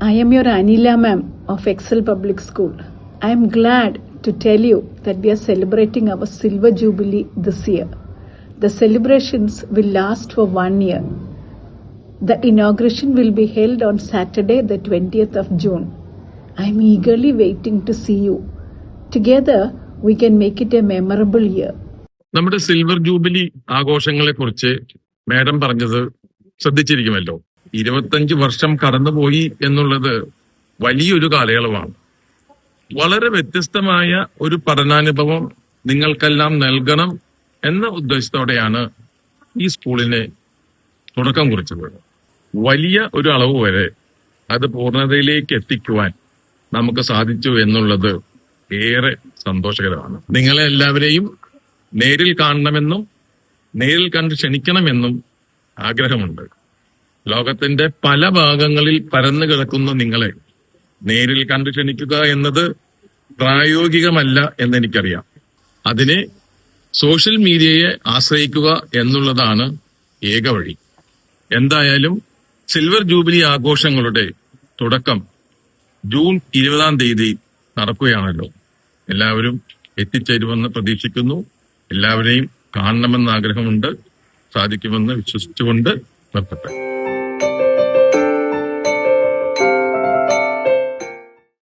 I am your Anila ma'am of Excel Public School. I am glad to tell you that we are celebrating our Silver Jubilee this year. The celebrations will last for 1 year. The inauguration will be held on Saturday, the 20th of June. I am eagerly waiting to see you. Together, we can make it a memorable year. നമ്മുടെ silver jubilee ആഘോഷങ്ങളെ കുറിച്ച് madam പറഞ്ഞത് ശ്രദ്ധിച്ചിരിക്കുമല്ലോ. 25 വർഷം കടന്നുപോയി എന്നുള്ളത് വലിയൊരു കാലയളവാണ്. വളരെ വ്യത്യസ്തമായ ഒരു പഠനാനുഭവം നിങ്ങൾക്കെല്ലാം നൽകണം എന്ന ഉദ്ദേശത്തോടെയാണ് ഈ സ്കൂളിന് തുടക്കം കുറിച്ചത്. വലിയ ഒരു അളവ് വരെ അത് പൂർണ്ണതയിലേക്ക് എത്തിക്കുവാൻ നമുക്ക് സാധിച്ചു എന്നുള്ളത് ഏറെ സന്തോഷകരമാണ്. നിങ്ങളെ എല്ലാവരെയും നേരിൽ കാണണമെന്നും നേരിൽ കണ്ട് ക്ഷണിക്കണമെന്നും ആഗ്രഹമുണ്ട്. ലോകത്തിന്റെ പല ഭാഗങ്ങളിൽ പരന്നു കിടക്കുന്ന നിങ്ങളെ നേരിൽ കണ്ട് ക്ഷണിക്കുക എന്നത് പ്രായോഗികമല്ല എന്നെനിക്കറിയാം. അതിന് സോഷ്യൽ മീഡിയയെ ആശ്രയിക്കുക എന്നുള്ളതാണ് ഏക വഴി. എന്തായാലും സിൽവർ ജൂബിലി ആഘോഷങ്ങളുടെ തുടക്കം ജൂൺ 20-ാം തീയതി നടക്കുകയാണല്ലോ. എല്ലാവരും എത്തിച്ചേരുമെന്ന് പ്രതീക്ഷിക്കുന്നു. എല്ലാവരെയും കാണണമെന്ന് ആഗ്രഹമുണ്ട്. സാധിക്കുമെന്ന് വിശ്വസിച്ചുകൊണ്ട് നിർത്തട്ടെ.